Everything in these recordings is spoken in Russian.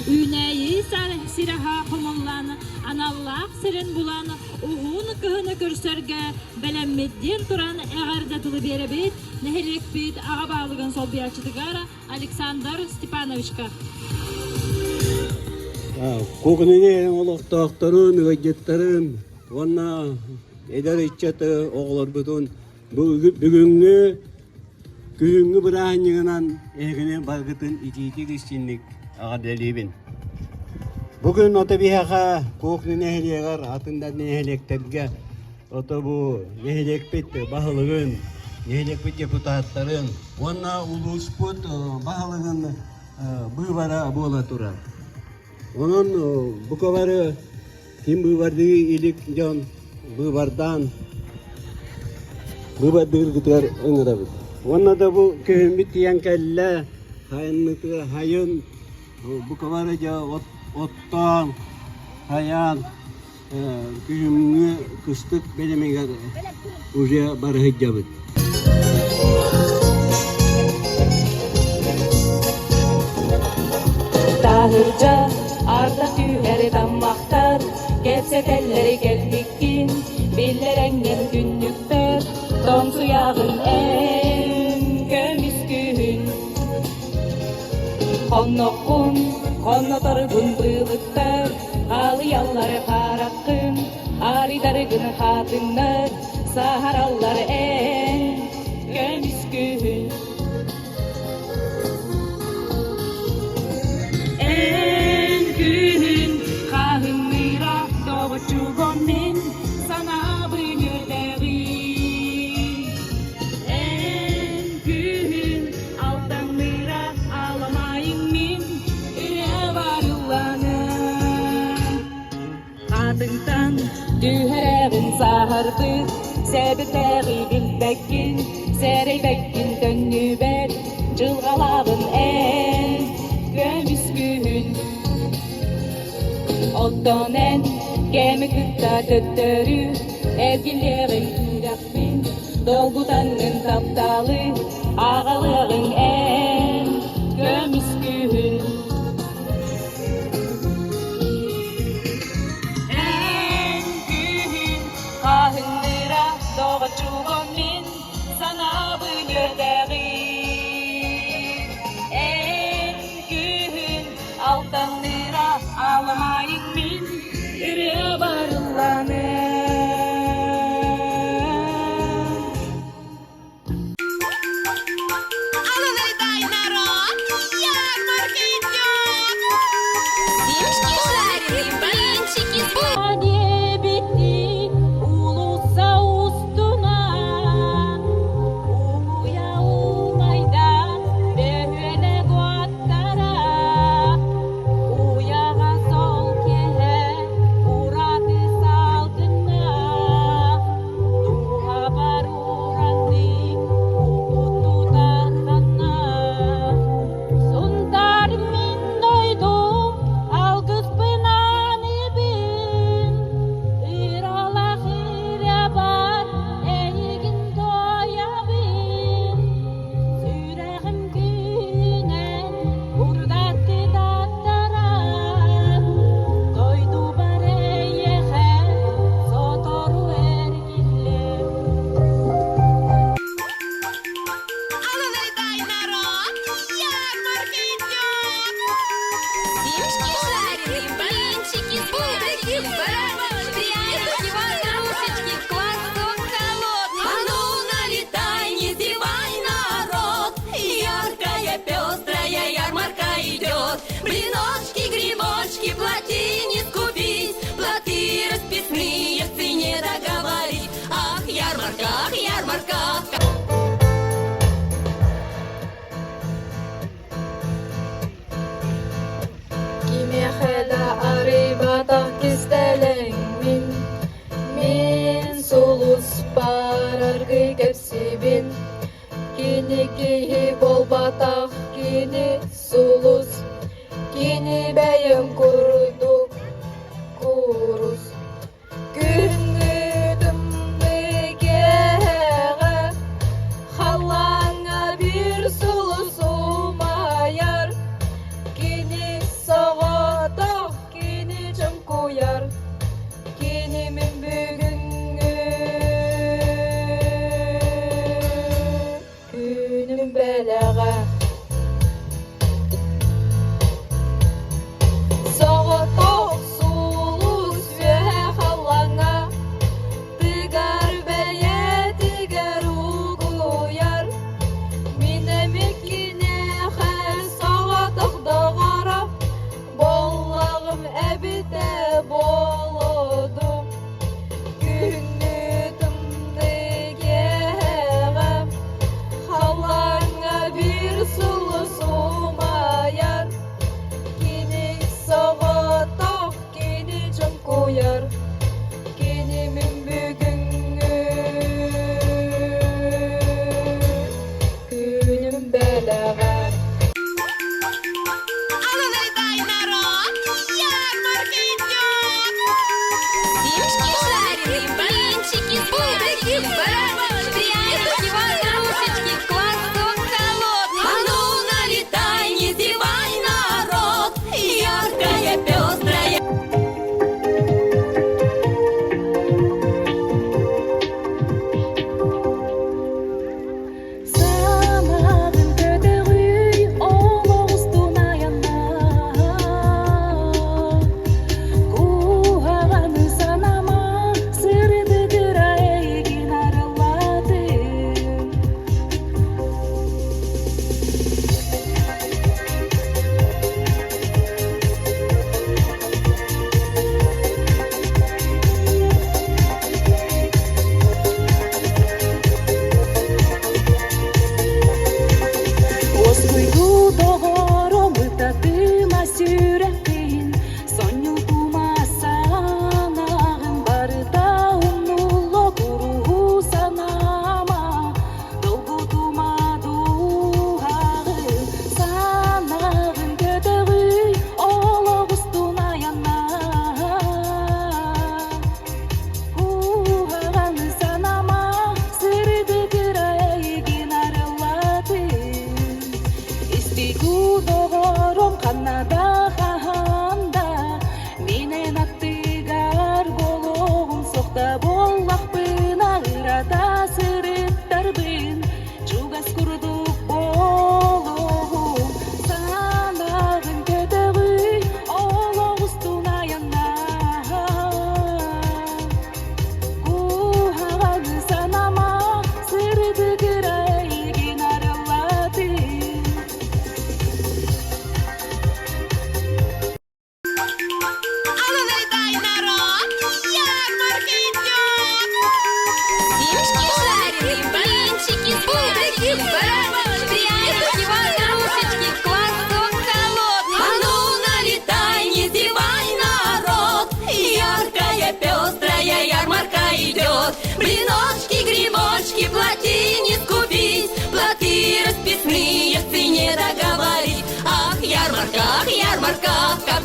Üneyi siraha homollanı, anallaq sirin bulanı, uğunu kıhını körsörge, belemmeddin turanı eğerdatılı berebit, nehelek bit, ağa bağlıgın sol bir açıdıgara, Aleksandr Stepanovichka. Kokunine olaq doktorun, gıcıtların, ona eder iççatı oğlar bütün, bugünkü bırakınınan egine bargıtın içici kişinlik ağadalibin. Bugün ota bihaqa kokni nehliyegar atında nehlekterge ota bu nehlek bitti bahalığın nehlek bitti deputatların ona ulusput bahalığın bıvara bola tura. Onun bu kavarı kim bıvardı ilik jon bıvardan bıvardır gitar öngörüp. Ona da bu köyün bitiyen kelle hayınlıkı hayın bu kavarıca ottan hayal köyümünü kıstık belemeler uca barahıcabıt. Tahırca arda tüyleri dammaktar gelse telleri gelmektin biller engel günlükler donsu yağın en kömüskün konnotarıgın bığlıktar alı yalları parakkın aridarıgın hatınlar saharalları en kömüskün Çugonmen sana bünürdeği en gün altanlıra ağlamayın min üre varılanı adından dühereğin sahardı sebepleri bilbekkin sereybekkin dönüber cılgalağın en gömüskün ottonen Gemi kıtta töttörü, evgillerin kürakbin, dolgudanın taptalı, ağaların en gömüskün. En gün kahındıra doğaçuğun min, sana bünürdeği. En gün altanlıra ağlamayın min, Yürüye varılanı Аллилуйя, народ! Ярмарка идет! Семечки жареные, блинчики с Hadi bitti ulusa ustuna Uya umaydan behüene guattara Uyağa sol kehe uratı saldına Duha barurandı ukutu tahtana Sundar min doydu algız pınanı bin İrola hire bar eygin toya bin Süreğim günen urdatı dattaran Doydu bareyehe sotoru ergiller Аллилуйя, народ! Ярмарка идет! Семечки жареные, блинчики с булочки, барабашки, ватрушечки, квасок холодный. А ну налетай, не зевай, народ! Яркая, пестрая ярмарка идет. Блиночки, грибочки, плати не скупись, платы расписные в цене договорись. Ах, ярмарка, ах, ярмарка! Kimeheda aribata kistelen min sulus parargı kepsibin kini kihi bol batak kini sulus kini beyim kuruduk kurus gündüdüm gehe halanga bir sulus umayar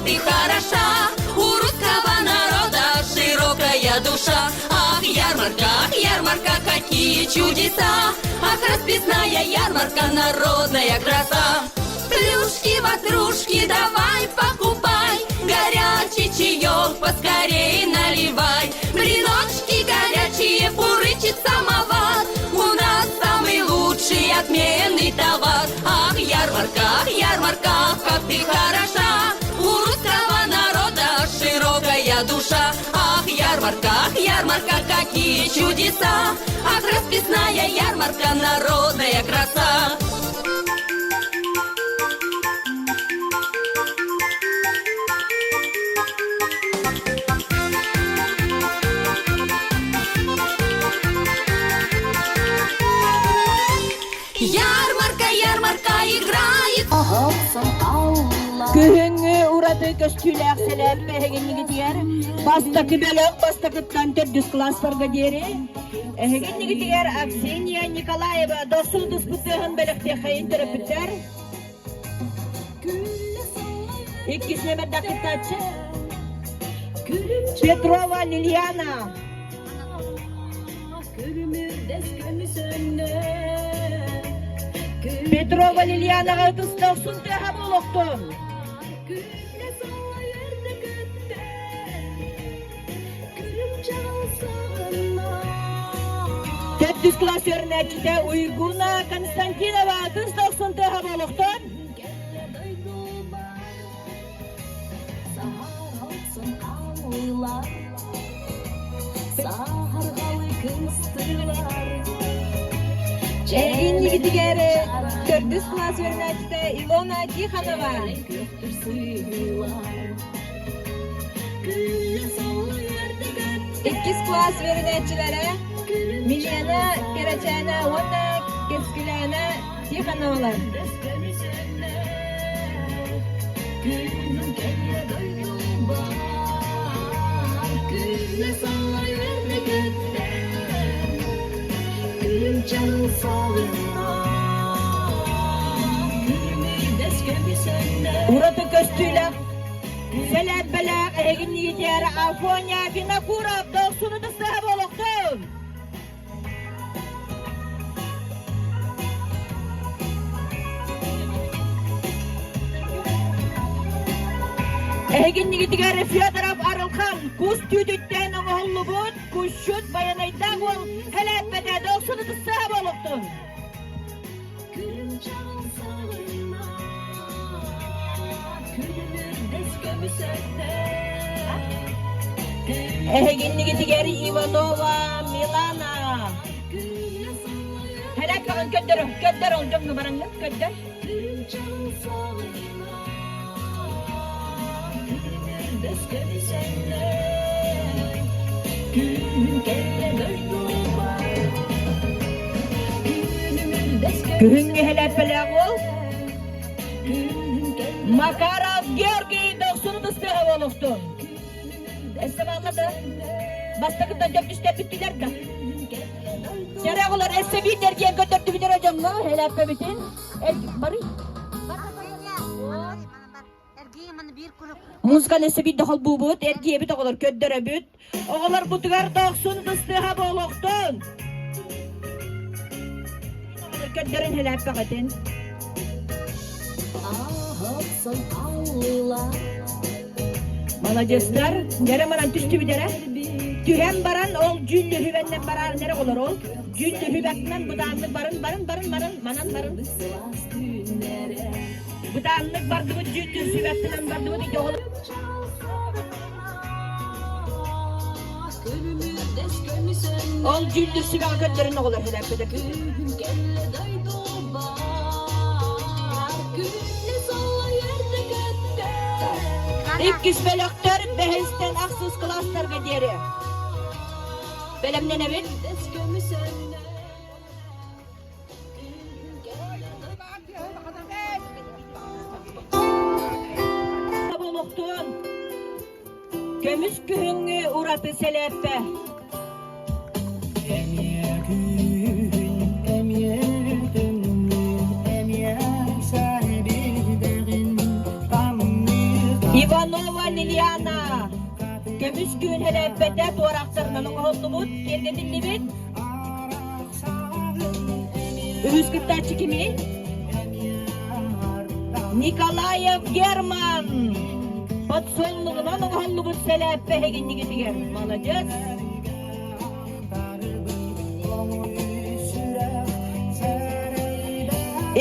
ты хороша, у русского народа широкая душа. Ах, ярмарка, какие чудеса, ах, расписная ярмарка, народная краса. Плюшки, ватрушки, давай покупай, горячий чаек поскорей наливай. Блиночки горячие, фурычит самовар, у нас самый лучший отменный товар. Ах, ярмарка, как ты хороша, у русского народа широкая душа. Ах, ярмарка, какие чудеса, ах, расписная ярмарка, народная краса. Ярмарка играет. Көһөңгө ураты көстүләк сәләп бәһәгенниге тигәр. Бастакы бәләк, бастакыттан төрдүс классларга диере. Әһәгенниге тигәр Аксения Николаева досыл диспутын бәләкте хайын терәпүтәр. Иккисне бәдәкыттачы. Петрова Лилиана. Петрова Лилианаға тұстаусын тәхі болуқтың. Тәттіс класс өрнәчіде Уйгуна Константинова тұстаусын тәхі болуқтың. Әйгеннігі дегері төрдіс класс өрнәчіде Илона Тиханова. Иккис класс өрнәчілері Милена Керачана, Онна Кескіләна Тихановалар. Ураты көстүйләк, сәләп бәләк, әгінні етері Афоня Винокуров, доқсуны дұстығы болуқтың. Әгінні етігері Федоров Арылхан, күз түйдіттен оңғылы бұд, күз шүт баянайдан ол, сәләп бәді доқсуны дұстығы болуқтың. Әгіннігі тігері Иванова Милана. Хәләп бағын көттер оңдыңғы бараңғы, көттер. Күхінгі хәләп бәләғ ол. Макаров Георгий доқсуны дұстығы болуқтың. Әсі бағлады. Бастықыдан дөп түстеп біттілер ді. Жарағылар әсі бейдерген көтірді бідер өжіңі. Хәләппе бітін. Бары. Музыканы әсі бейді қол бұл бұд. Әргей біт оғылар көддері бүт. Оғылар бұтығар доқсуны дұстығы болуқтың. Көддерін хәләппе қатын. Молодецлар, нere баран түстү бидере? Түһәм баран ол жүллү хүбәннән барар нере олар ол? Жүллү хүбәтнән буданлык баран, манан баран. Буданлык барды бу жүллү хүбәтнән барды бу диде ол. Ол жүллү хүбәт көтөрүн олар хәләпәдә. İkkis bölüktür, behisten aksız klaslar gideri. Belemden evet. Buluktun. Kömüş kühünü uğratı seleppe. Иванов kömüs gün helebede tuvaraklarından oğullu bud, gelgedin libit. Üsküptarçı kimi? Nikolayev German. Подсолнугунан оңоллубут селеппе хегиннигитигер. Молодец.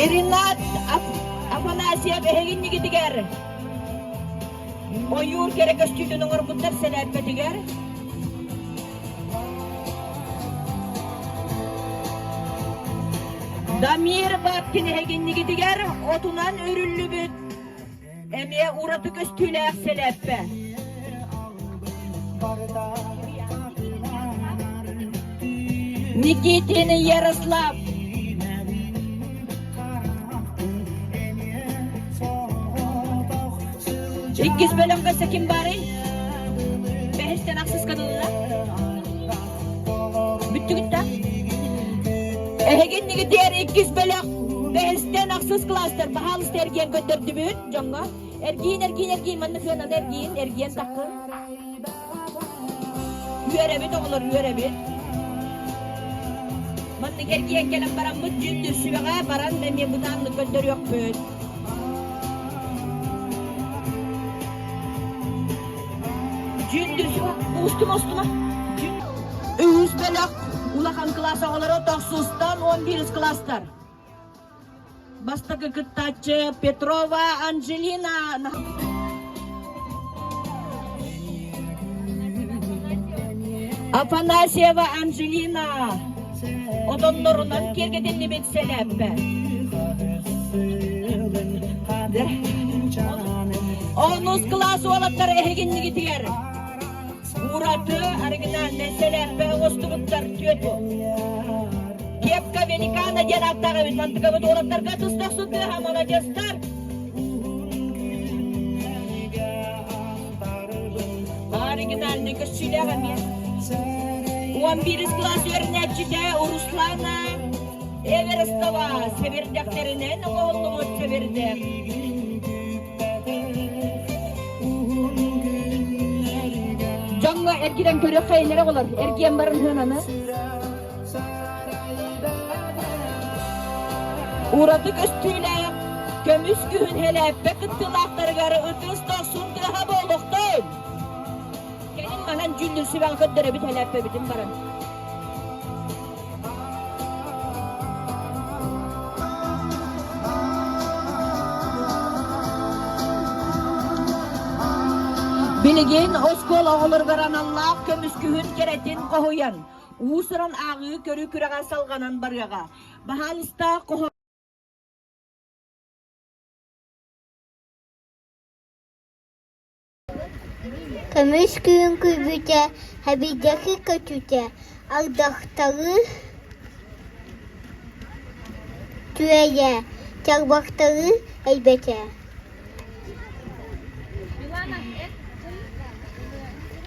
Иринат Афанасьев хегиннигитигер. Oyur kerek östüydün orbutlar seleppetiger. Damir Batkini heginnigidiger. Otunan örüllübüt. Emiye uğratık östüyle seleppe. Nikitin Yaroslav. İkiz bölüm kasa kim bari? Beşten aksız kadınlar. Bitti gitti. Ehegin nigi diğer ikiz bölüm. Beşten aksız klastır. Bahal istergen götürdü büyün. Jonga. Ergiyin. Manlı fiyonal ergiyin takı. Yürebit oğulur yürebit. Manlı ergiyin gelen baran mı cündür süvega baran memye budanlık götür yok büyün. Cündür süvega. Ustuma. Üç belak. Ulakan klasa oğulur otoxsustan 11 klastar. Basta keketace Petrova Angelina. Afanasieva Angelina. Odonlarından kergedilli bir seleppe. Onuz klası olatları eheginli gitiyer. Uğratı originalne seleppe ostubutlar tüyötü. Kepka venikana janaktaga bit mantıga bit olatlar katustak sütü hamana jastar. Originalne kışçılagan ya. 11 klas öğrenecide Ruslana Everestova sevirdeklerine oğlumu sevirdek. Jonga ergiden körü xeylere olur. Ergiyen barın hınanı. Uğradık üstüyle kömüs gühün hele bekıttılakları garı ötüstak sundığa boğuluktayım. Gelin mahan cündür süven kıddıra bit hele bitim barın. Bilgin oskola olur garan Allah kömüs gühün keretin kohuyan. Uğusuran ağı körü küreğe salganan baryaga. Bahalista kohu. Kömüş gün kübüte, habideki kötüte, ardaktarı tüeye, çarbaktarı elbete.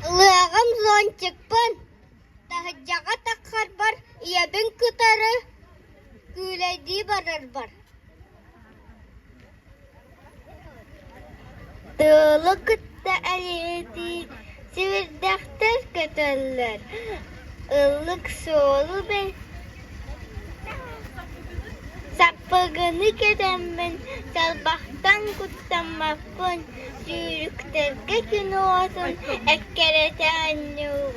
Lığım zon çıkpın, dahacağa takar bar, iyabin kıtarı, güleydi barar bar. Dağlı kıtta aliyeti, sivirdaktar kötüller, ıllık soğulu ben. Sapıgını kedem ben, salbaktan kutlanmakın, yürükterge günü olsun, ekkerete annuğun.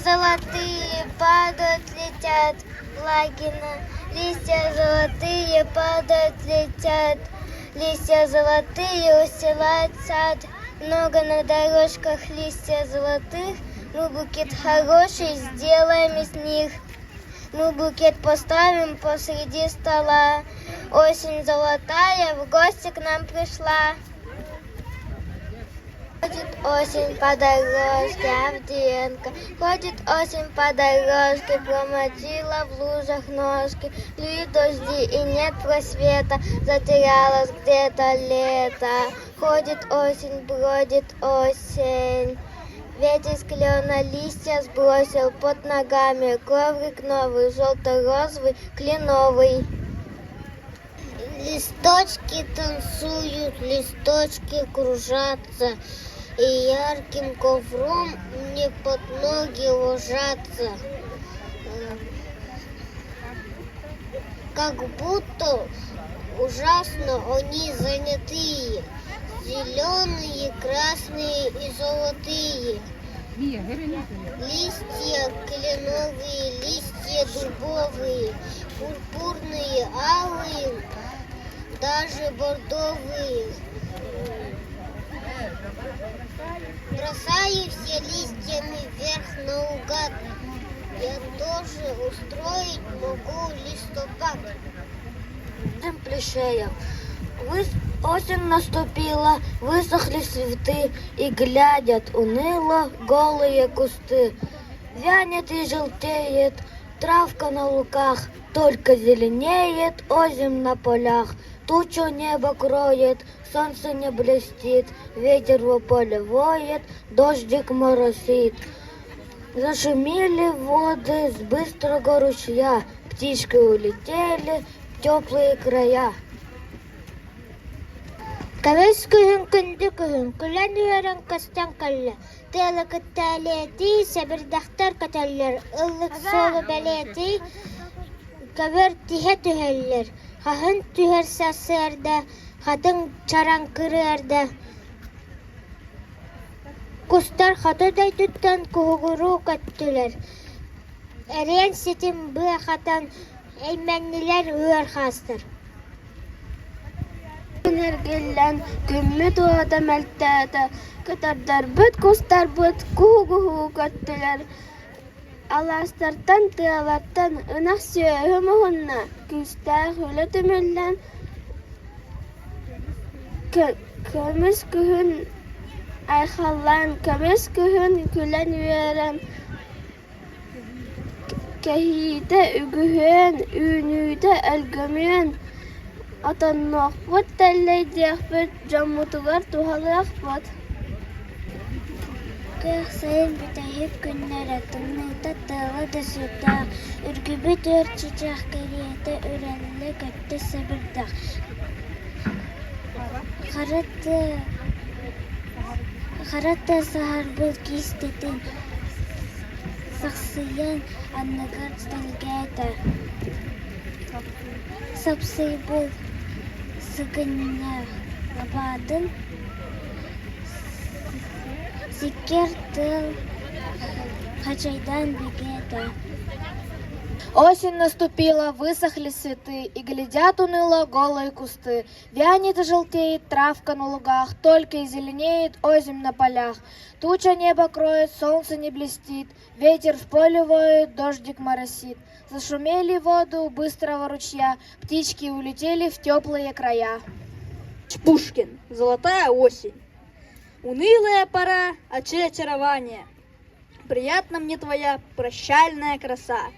Золотые падают, летят, лагина, листья золотые падают, летят. Листья золотые устилают сад, много на дорожках листья золотых. Мы букет хороший сделаем из них. Мы букет поставим посреди стола. Осень золотая в гости к нам пришла. Ходит осень по дорожке, Авдеенко. Ходит осень по дорожке, промочила в лужах ножки. Льют дожди и нет просвета, затерялось где-то лето. Ходит осень, бродит осень. Ветер с клена листья сбросил под ногами. Коврик новый, желто-розовый, кленовый. Листочки танцуют, листочки кружатся. и ярким ковром мне под ноги ложатся. Как будто ужасно они занятые, зеленые, красные и золотые. Листья кленовые, листья дубовые, пурпурные, алые, даже бордовые. Бросаю все листьями вверх наугад. Я тоже устроить могу листопад. Плешея. Осень наступила, высохли цветы и глядят уныло голые кусты. Вянет и желтеет травка на луках, только зеленеет озим на полях. Тучу небо кроет, солнце не блестит, ветер в поле воет, дождик моросит. Зашумели воды с быстрого ручья, птички улетели в теплые края. Кавес күһүн күндү күһүн, күлән үйәрен кыстан каллы. Тылы кытталети, сәбірдақтар каталлар, ыллык солы бәлети, кавер тиһе түһәлләр. Хаһын түһәр сасырда, хатын чаран кырырда. Кустар хатыдай туттан куһугуру каттылар. Әрен сетим быа хатан әймәннеләр үйәр хастыр. Нергеллән күмме туада мәлтәдә, кытардар бит кустар бит куһугу каттылар. Аластартан тыалаттан ынах сөйө мохунна, күстә хөлө төмөллән. Көмес күһүн айхаллан, көмес күһүн күлән үйәрен. Кәһидә үгүһен, үнүдә әлгәмен. Атаннақ бұд тәлейдек бұд, жаммутуғар туғалақ бұд. Көк сайын бітәйіп күннәрі, тұнныңда тылы да сүтақ. Үргібі төр чичақ кәриеті үрәлі көтті сәбірдақ. Қаратты сағар бұл кестетін, сақсыян аннығар стәлгәді. Сапсый бұл сыгынна лабадын, зикер тыл хачайдан бегеда. Осень наступила, высохли цветы, и глядят уныло голые кусты. Вянет и желтеет травка на лугах, только и зеленеет озим на полях. Туча небо кроет, солнце не блестит, ветер в поле воет, дождик моросит. Зашумели воду быстрого ручья, птички улетели в теплые края. Пушкин. Золотая осень. Унылая пора, а чье очарование. Приятна мне твоя прощальная краса.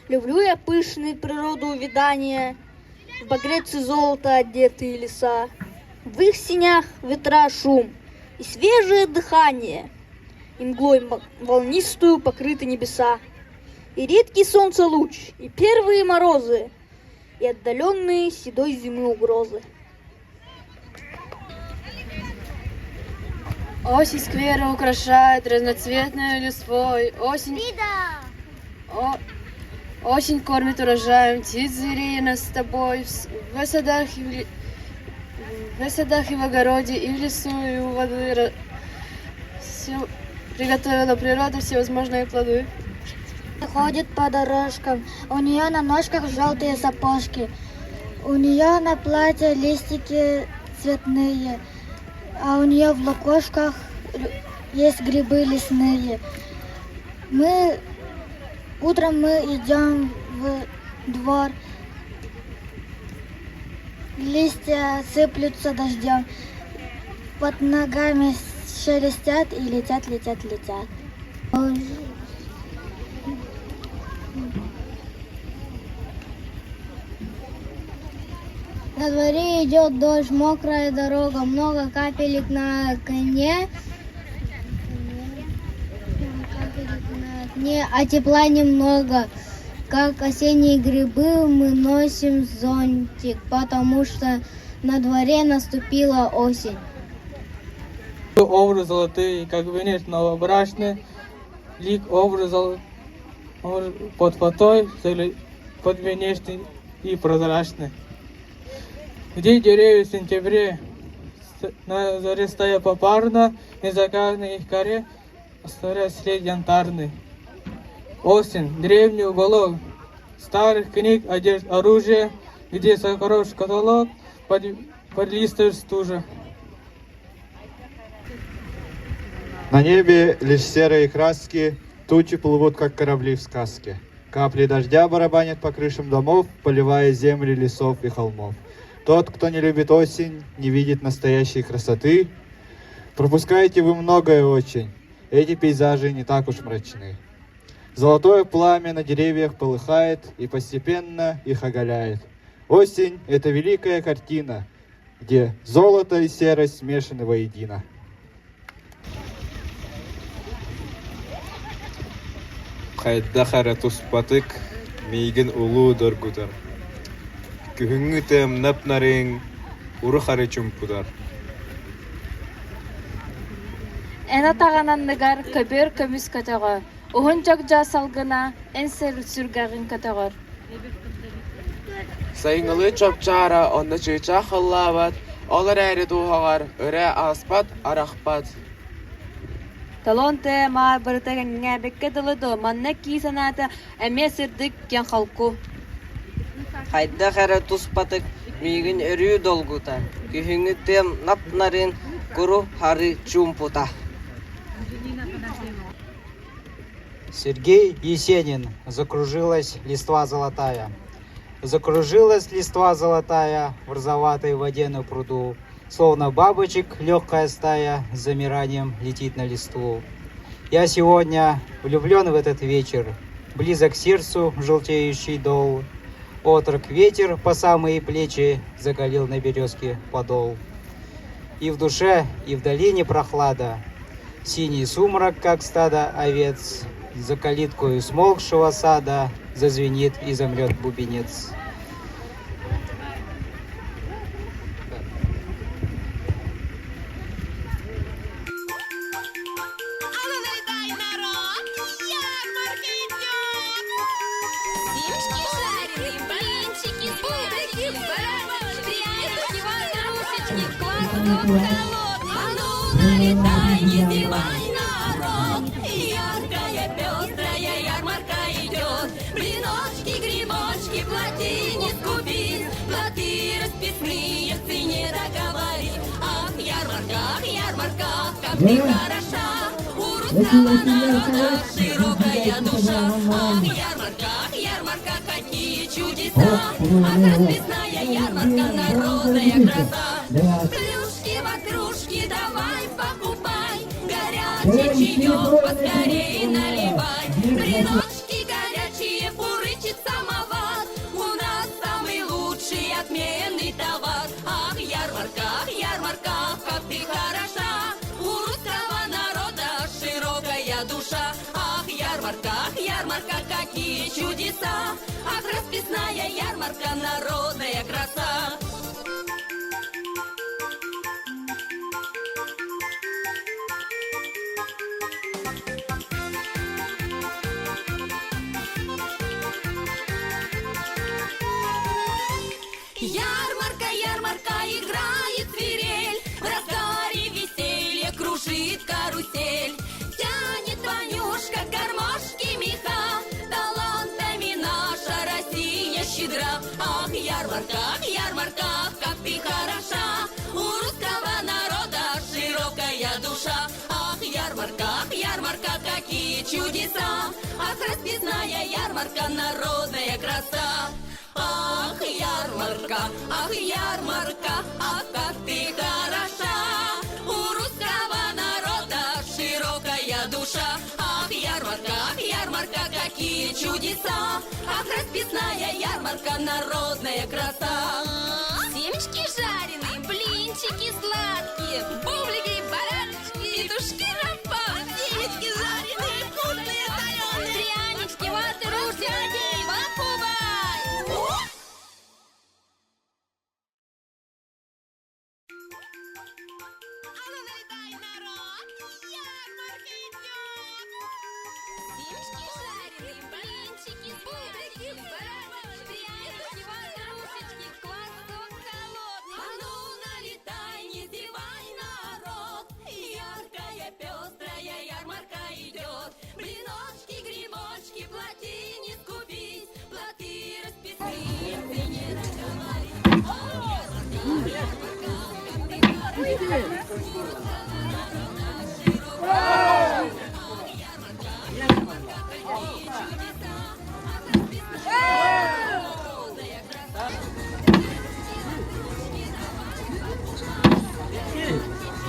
Люблю я пышные природу увядания, в багрец и золото одетые леса. В их синях ветра шум и свежее дыхание, и мглой волнистую покрыты небеса. И редкий солнце луч, и первые морозы, и отдаленные седой зимы угрозы. Осень скверы украшает разноцветной листвой. Осень кормит урожаем птиц, зверей нас с тобой. В садах и в огороде, и в лесу, и у воды. Все приготовила природа всевозможные плоды. Ходит по дорожкам, у нее на ножках желтые сапожки, у нее на платье листики цветные, а у нее в лукошках есть грибы лесные. Утром мы идем в двор, листья сыплются дождем, под ногами шелестят и летят. На дворе идет дождь, мокрая дорога, много капелек на окне, а тепла немного. Как осенние грибы мы носим зонтик, потому что на дворе наступила осень. Образ золотые, как венец новобрачный, лик образ под фатой, подвенечный и прозрачный. Где деревья в сентябре, на заре стоя попарно, незаказанной их коре, оставляя след янтарный. Осень, древний уголок, старых книг, одежд, оружия, где сокровищ каталог, подлистываешь стужа. На небе лишь серые краски, тучи плывут, как корабли в сказке. Капли дождя барабанят по крышам домов, поливая земли лесов и холмов. Тот, кто не любит осень, не видит настоящей красоты. Пропускаете вы многое очень, эти пейзажи не так уж мрачны. Золотое пламя на деревьях полыхает и постепенно их оголяет. Осень — это великая картина, где золото и серость смешаны воедино. Хайда хара туспатык, мейген улу доргутар. Күхүнгүтем напнарың, уру хары чумпудар. Эна тағананныгар көбөр көміс көтөгөр. Ухун жокжа салгына энсер сүргагын көтөгөр. Сайыңылы чопчара, онда чыйча хыллабат, олар әрі тухагар, өрә аспат, арахпат. Талонте ма быртаган ngäbekке дылыды, манна кисаната эме сырдык кен халку. Хайда хара туспатык, мигин өрүү долгута. Күхүнгүтем напнарын, куру хары чумпута. Сергей Есенин. Закружилась листва золотая. Закружилась листва золотая в розоватой воде на пруду. Словно бабочек легкая стая с замиранием летит на листву. Я сегодня влюблен в этот вечер, близок к сердцу желтеющий дол. Отрок ветер по самые плечи закалил на березке подол. И в душе, и в долине прохлада, синий сумрак, как стадо овец. За калиткою смолкшего сада зазвенит и замрет бубенец. Налетай, не зевай, народ, яркая, пестрая ярмарка идет. Блиночки, грибочки, плати не скупись, платы расписные в цене договорись. Ах, ярмарка, как ты хороша, у русского народа широкая душа. Ах, ярмарка, какие чудеса, ах, расписная ярмарка, народная краса. Плюшки, ватрушки, давай покупай, горячий чаек поскорее наливай. Блиночки горячие, фурычит самовар, у нас самый лучший отменный товар. Ах, ярмарка, как ты хороша, у русского народа широкая душа. Ах, ярмарка, какие чудеса, ах, расписная ярмарка, народная краса. Ярмарка, играет свирель, в разгаре веселья кружит карусель. Тянет Ванюшка гармошки меха, талантами наша Россия щедра. Ах, ярмарка, как ты хороша, у русского народа широкая душа. Ах, ярмарка, какие чудеса, ах, расписная ярмарка, народная краса. Ах, ярмарка, ах, как ты хороша, у русского народа широкая душа. Ах, ярмарка, какие чудеса, ах, расписная ярмарка, народная краса. Семечки жареные, блинчики сладкие, бублики, бараночки, петушки рампа, семечки жареные, вкусные, соленые, прянички, ватрушки, покупай. Налетай, народ!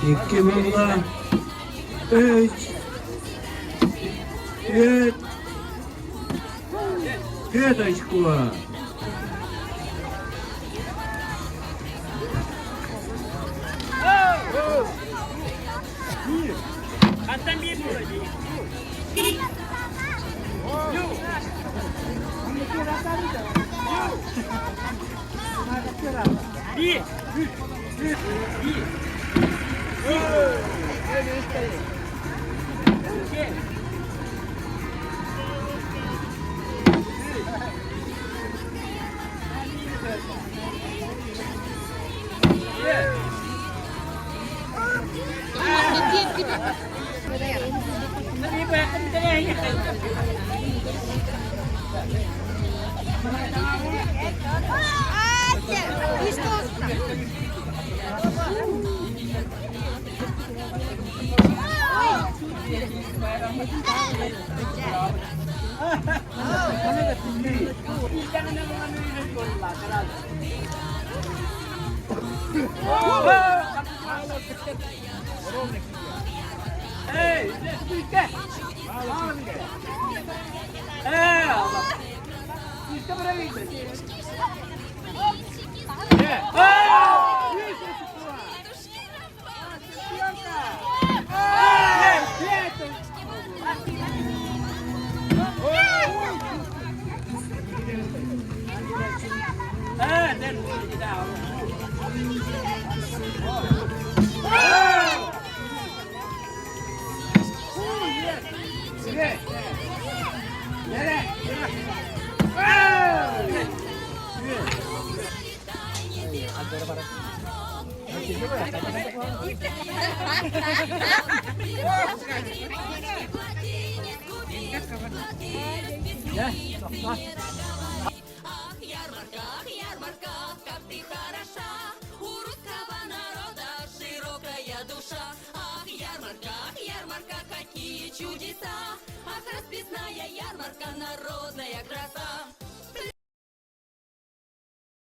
İki bunlar. Üç. Пять. 5 очко. Ах, ярмарка, как ты хороша, у русского народа широкая душа. Ах, ярмарка, какие чудеса, ах, расписная ярмарка, народная краса.